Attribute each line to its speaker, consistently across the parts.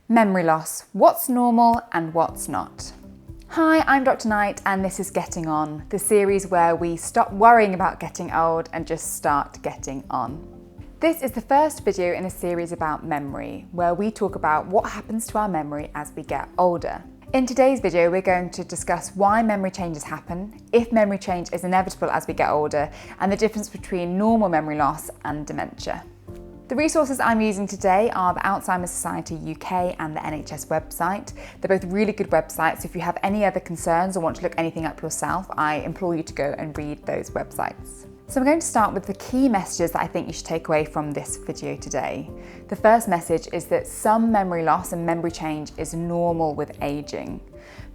Speaker 1: Memory loss, what's normal and what's not. Hi, I'm Dr. Knight and this is Getting On, the series where we stop worrying about getting old and just start getting on. This is the first video in a series about memory, where we talk about what happens to our memory as we get older. In today's video, we're going to discuss why memory changes happen, if memory change is inevitable as we get older, and the difference between normal memory loss and dementia. The resources I'm using today are the Alzheimer's Society UK and the NHS website. They're both really good websites, so if you have any other concerns or want to look anything up yourself, I implore you to go and read those websites. So I'm going to start with the key messages that I think you should take away from this video today. The first message is that some memory loss and memory change is normal with aging.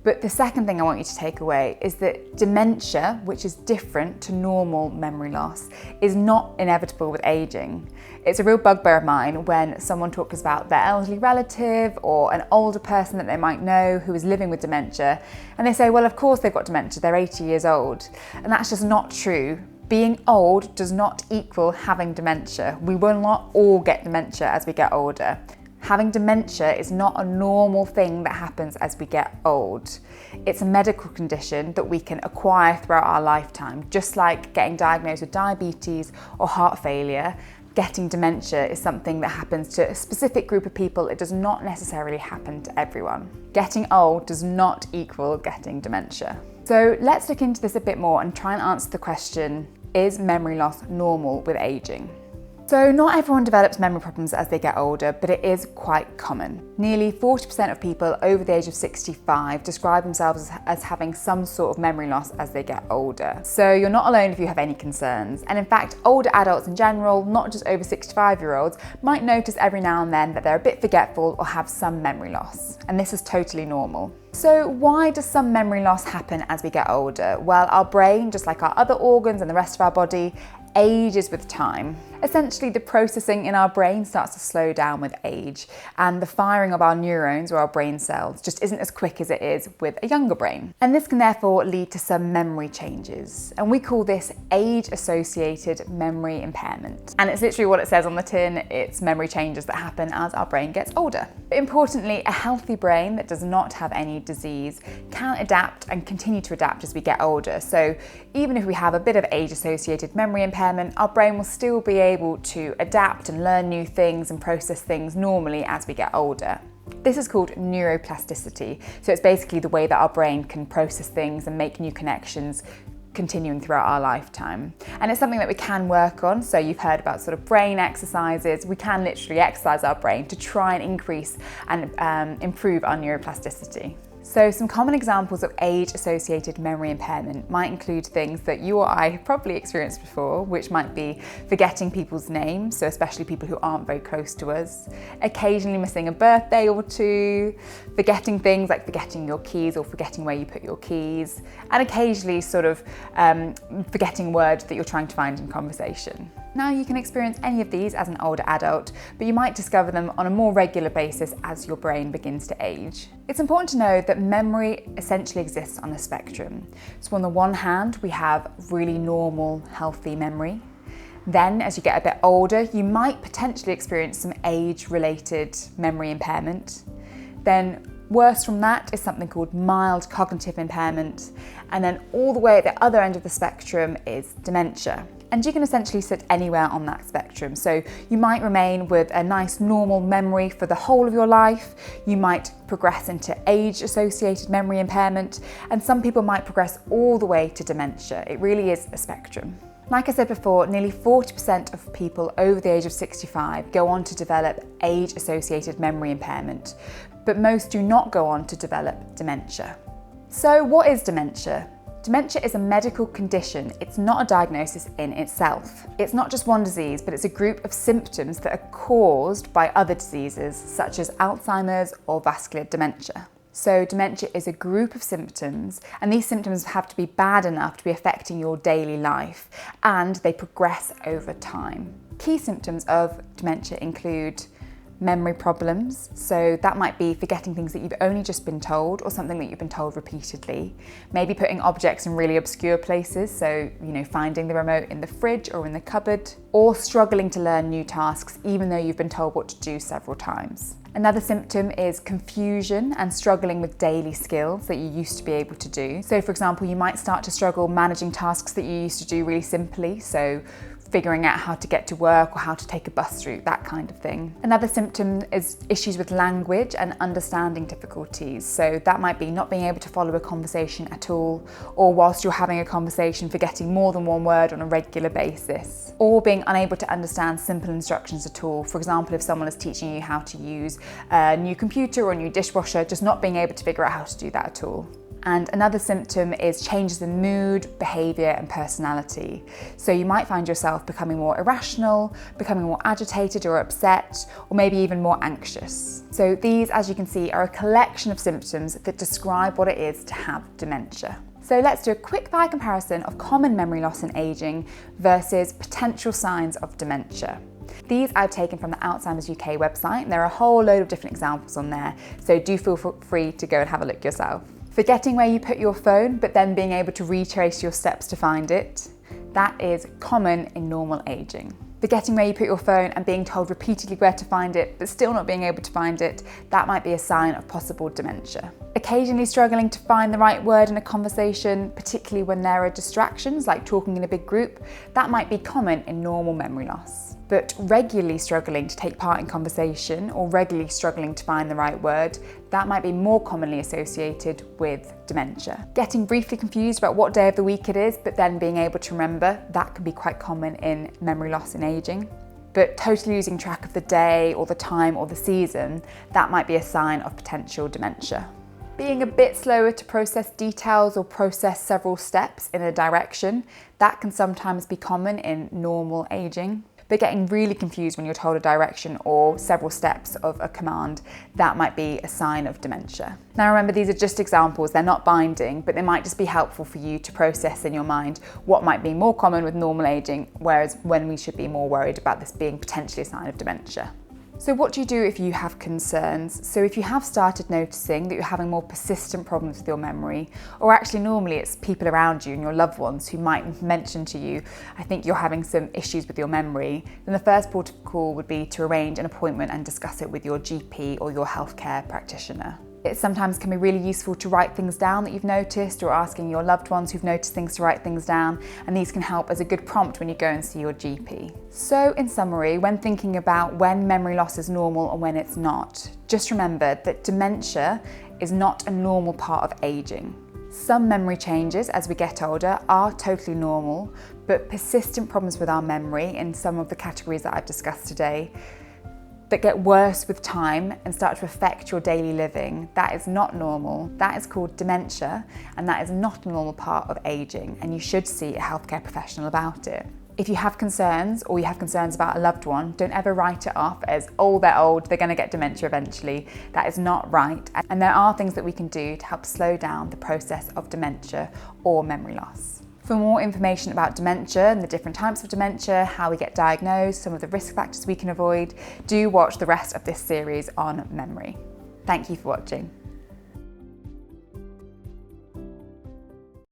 Speaker 1: But the second thing I want you to take away is that dementia, which is different to normal memory loss, is not inevitable with aging. It's a real bugbear of mine when someone talks about their elderly relative or an older person that they might know who is living with dementia, and they say, well, of course they've got dementia, they're 80 years old. And that's just not true. Being old does not equal having dementia. We will not all get dementia as we get older. Having dementia is not a normal thing that happens as we get old. It's a medical condition that we can acquire throughout our lifetime, just like getting diagnosed with diabetes or heart failure. Getting dementia is something that happens to a specific group of people. It does not necessarily happen to everyone. Getting old does not equal getting dementia. So let's look into this a bit more and try and answer the question, is memory loss normal with aging? So not everyone develops memory problems as they get older, but it is quite common. Nearly 40% of people over the age of 65 describe themselves as having some sort of memory loss as they get older. So you're not alone if you have any concerns. And in fact, older adults in general, not just over 65-year-olds, might notice every now and then that they're a bit forgetful or have some memory loss. And this is totally normal. So why does some memory loss happen as we get older? Well, our brain, just like our other organs and the rest of our body, ages with time. Essentially, the processing in our brain starts to slow down with age, and the firing of our neurons or our brain cells just isn't as quick as it is with a younger brain. And this can therefore lead to some memory changes, and we call this age-associated memory impairment. And it's literally what it says on the tin, it's memory changes that happen as our brain gets older. But importantly, a healthy brain that does not have any disease can adapt and continue to adapt as we get older. So even if we have a bit of age-associated memory impairment, our brain will still be able to adapt and learn new things and process things normally as we get older. This is called neuroplasticity. So it's basically the way that our brain can process things and make new connections continuing throughout our lifetime. And it's something that we can work on. So you've heard about sort of brain exercises. We can literally exercise our brain to try and increase and improve our neuroplasticity. So some common examples of age-associated memory impairment might include things that you or I have probably experienced before, which might be forgetting people's names, so especially people who aren't very close to us, occasionally missing a birthday or two, forgetting things like forgetting your keys or forgetting where you put your keys, and occasionally sort of forgetting words that you're trying to find in conversation. Now, you can experience any of these as an older adult, but you might discover them on a more regular basis as your brain begins to age. It's important to know that memory essentially exists on a spectrum. So on the one hand, we have really normal, healthy memory. Then, as you get a bit older, you might potentially experience some age-related memory impairment. Then, worse from that is something called mild cognitive impairment. And then all the way at the other end of the spectrum is dementia. And you can essentially sit anywhere on that spectrum. So you might remain with a nice normal memory for the whole of your life. You might progress into age-associated memory impairment, and some people might progress all the way to dementia. It really is a spectrum. Like I said before, nearly 40% of people over the age of 65 go on to develop age-associated memory impairment, but most do not go on to develop dementia. So what is dementia? Dementia is a medical condition. It's not a diagnosis in itself. It's not just one disease, but it's a group of symptoms that are caused by other diseases, such as Alzheimer's or vascular dementia. So dementia is a group of symptoms, and these symptoms have to be bad enough to be affecting your daily life, and they progress over time. Key symptoms of dementia include memory problems. So that might be forgetting things that you've only just been told or something that you've been told repeatedly. Maybe putting objects in really obscure places. So, finding the remote in the fridge or in the cupboard, or struggling to learn new tasks even though you've been told what to do several times. Another symptom is confusion and struggling with daily skills that you used to be able to do. So for example, you might start to struggle managing tasks that you used to do really simply. So figuring out how to get to work or how to take a bus route, that kind of thing. Another symptom is issues with language and understanding difficulties. So that might be not being able to follow a conversation at all, or whilst you're having a conversation, forgetting more than one word on a regular basis, or being unable to understand simple instructions at all. For example, if someone is teaching you how to use a new computer or a new dishwasher, just not being able to figure out how to do that at all. And another symptom is changes in mood, behaviour and personality. So you might find yourself becoming more irrational, becoming more agitated or upset, or maybe even more anxious. So these, as you can see, are a collection of symptoms that describe what it is to have dementia. So let's do a quick fire comparison of common memory loss in ageing versus potential signs of dementia. These I've taken from the Alzheimer's UK website, and there are a whole load of different examples on there, so do feel free to go and have a look yourself. Forgetting where you put your phone, but then being able to retrace your steps to find it, that is common in normal ageing. Forgetting where you put your phone and being told repeatedly where to find it, but still not being able to find it, that might be a sign of possible dementia. Occasionally struggling to find the right word in a conversation, particularly when there are distractions like talking in a big group, that might be common in normal memory loss. But regularly struggling to take part in conversation or regularly struggling to find the right word, that might be more commonly associated with dementia. Getting briefly confused about what day of the week it is, but then being able to remember, that can be quite common in memory loss in ageing. But totally losing track of the day or the time or the season, that might be a sign of potential dementia. Being a bit slower to process details or process several steps in a direction, that can sometimes be common in normal ageing. But getting really confused when you're told a direction or several steps of a command, that might be a sign of dementia. Now remember, these are just examples, they're not binding, but they might just be helpful for you to process in your mind what might be more common with normal ageing, whereas when we should be more worried about this being potentially a sign of dementia. So what do you do if you have concerns? So if you have started noticing that you're having more persistent problems with your memory, or actually normally it's people around you and your loved ones who might mention to you, I think you're having some issues with your memory, then the first port of call would be to arrange an appointment and discuss it with your GP or your healthcare practitioner. It sometimes can be really useful to write things down that you've noticed, or asking your loved ones who've noticed things to write things down, and these can help as a good prompt when you go and see your GP. So in summary, when thinking about when memory loss is normal and when it's not, just remember that dementia is not a normal part of ageing. Some memory changes as we get older are totally normal, but persistent problems with our memory in some of the categories that I've discussed today that get worse with time and start to affect your daily living, that is not normal. That is called dementia, and that is not a normal part of ageing, and you should see a healthcare professional about it. If you have concerns, or you have concerns about a loved one, don't ever write it off as, oh, they're old, they're going to get dementia eventually. That is not right, and there are things that we can do to help slow down the process of dementia or memory loss. For more information about dementia and the different types of dementia, how we get diagnosed, some of the risk factors we can avoid, do watch the rest of this series on memory. Thank you for watching.